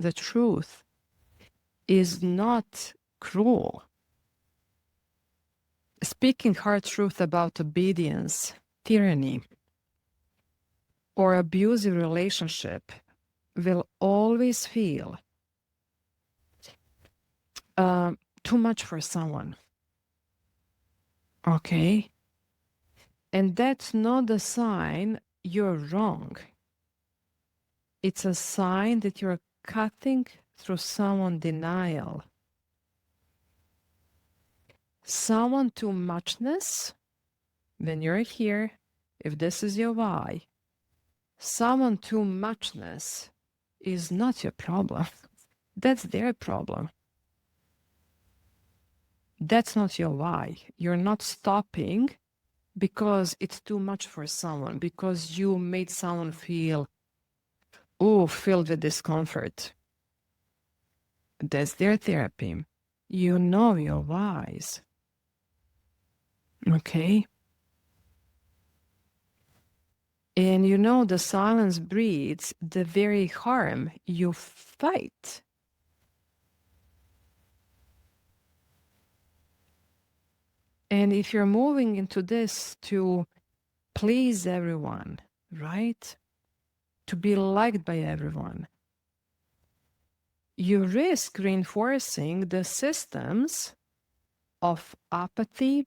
the truth is not cruel. Speaking hard truth about obedience, tyranny, or abusive relationship will always feel too much for someone. Okay? And that's not a sign you're wrong. It's a sign that you're cutting through someone's denial. Someone too muchness, when you're here, if this is your why, someone too muchness is not your problem. That's their problem. That's not your why. You're not stopping because it's too much for someone, because you made someone feel, filled with discomfort. That's their therapy. You know your whys. Okay? And you know the silence breeds the very harm you fight. And if you're moving into this to please everyone, right? To be liked by everyone, you risk reinforcing the systems of apathy,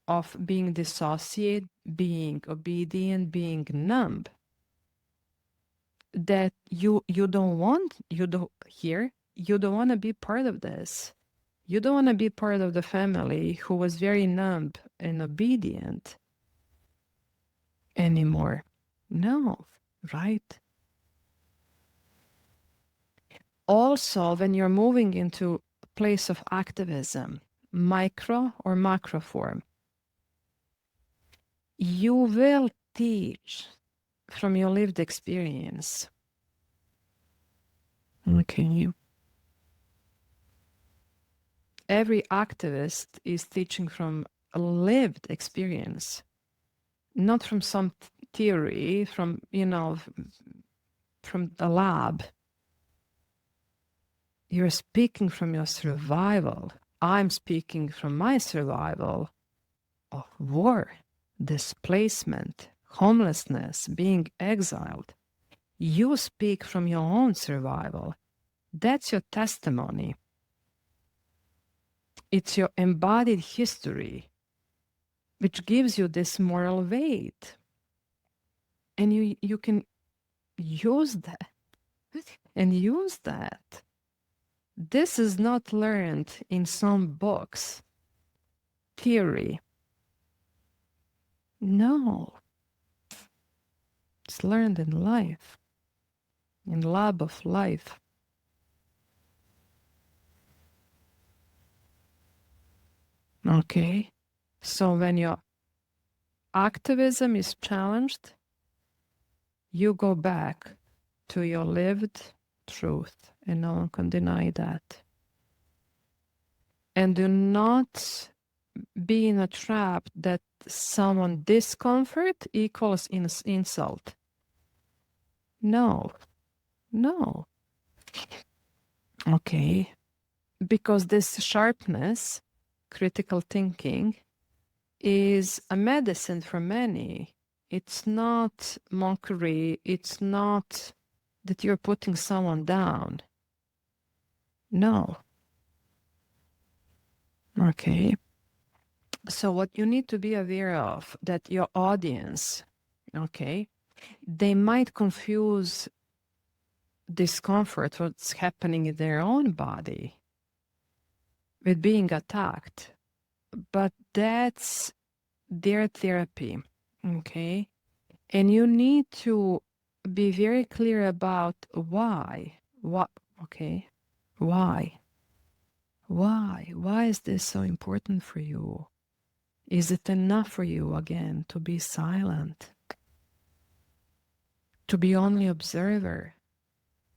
of being dissociated, being obedient, being numb, that you don't want to be part of this. You don't want to be part of the family who was very numb and obedient anymore. No, right? Also, when you're moving into a place of activism, micro or macro form, you will teach from your lived experience. Okay. Every activist is teaching from a lived experience, not from some theory, from the lab. You're speaking from your survival. I'm speaking from my survival of war, displacement, homelessness, being exiled. You speak from your own survival. That's your testimony. It's your embodied history, which gives you this moral weight. And you can use that and use that. This is not learned in some books, theory. No. It's learned in life, in lab of life. Okay? So when your activism is challenged, you go back to your lived truth, and no one can deny that. And do not be in a trap that someone discomfort equals insult. No. Okay. Because this sharpness, critical thinking, is a medicine for many. It's not mockery. It's not that you're putting someone down. No. Okay. So what you need to be aware of, that your audience, okay, they might confuse discomfort, what's happening in their own body, with being attacked. But that's their therapy, okay? And you need to be very clear about why. What? Okay. Why? Why is this so important for you? Is it enough for you, again, to be silent? To be only observer?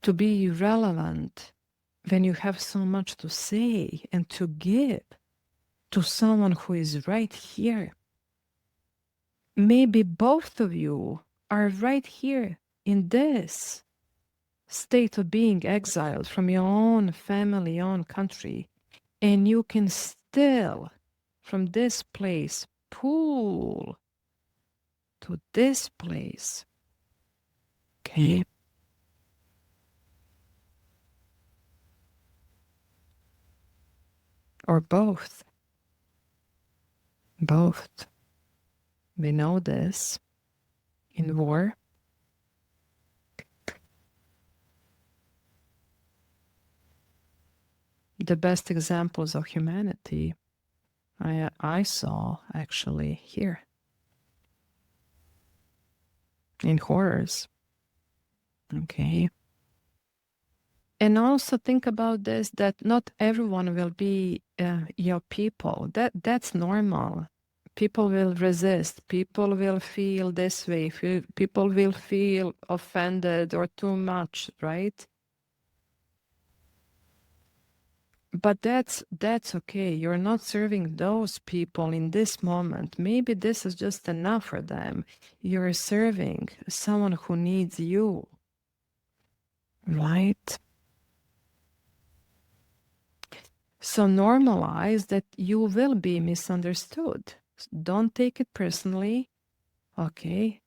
To be irrelevant when you have so much to say and to give to someone who is right here? Maybe both of you are right here in this. state of being exiled from your own family, own country, and you can still, from this place, pull to this place. Okay. Or both. Both. We know this in war. The best examples of humanity I saw actually here in horrors. Okay. And also think about this, that not everyone will be your people. That's normal. People will resist. People will feel this way. People will feel offended or too much, right? But that's okay. You're not serving those people in this moment. Maybe this is just enough for them. You're serving someone who needs you, right? So normalize that you will be misunderstood. Don't take it personally, okay?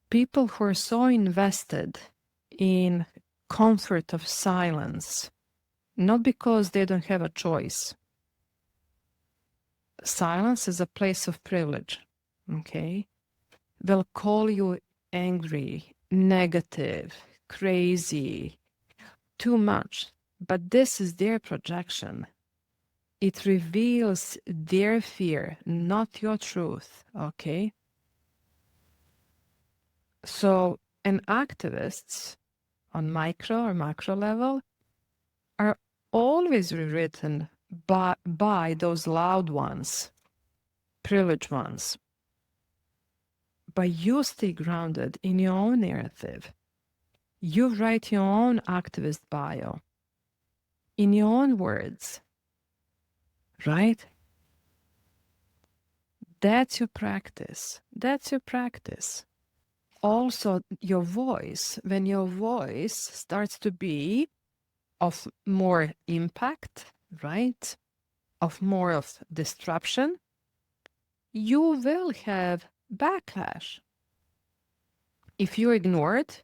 People who are so invested in comfort of silence, not because they don't have a choice. Silence is a place of privilege, okay? Will call you angry, negative, crazy, too much, but this is their projection. It reveals their fear, not your truth, okay? So, and activists on micro or macro level are always rewritten by those loud ones, privileged ones. But you stay grounded in your own narrative. You write your own activist bio in your own words, right? That's your practice. That's your practice. Also, your voice, when your voice starts to be of more impact, right? Of more of disruption, you will have backlash. If you're ignored,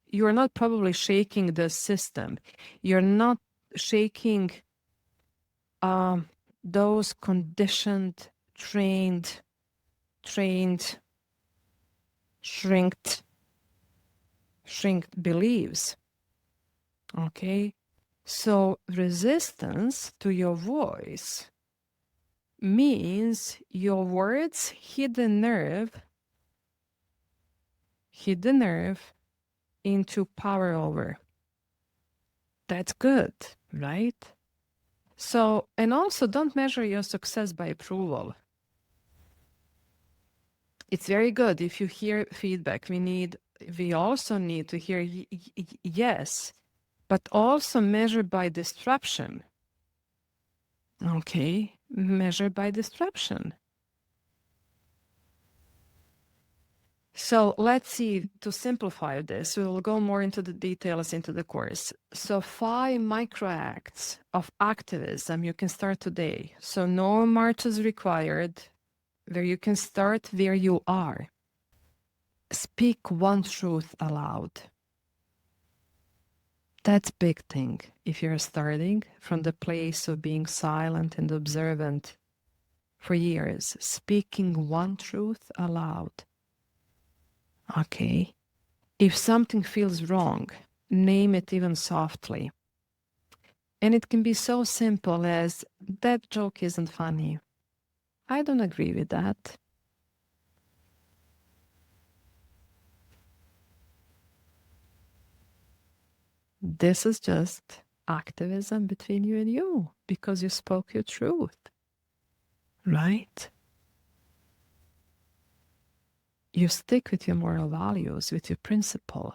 you're not probably shaking the system. You're not shaking those conditioned, trained, shrinked beliefs. Okay? So resistance to your voice means your words hit the nerve into power over. That's good, right? So, and also don't measure your success by approval. It's very good if you hear feedback. We also need to hear yes, but also measure by disruption. Okay, measure by disruption. So let's see, to simplify this, we will go more into the details into the course. So 5 micro acts of activism you can start today. So no marches required, where you can start where you are. Speak one truth aloud. That's big thing. If you're starting from the place of being silent and observant for years, speaking one truth aloud. Okay. If something feels wrong, name it even softly. And it can be so simple as, that joke isn't funny. I don't agree with that. This is just activism between you and you because you spoke your truth. Right? You stick with your moral values, with your principle.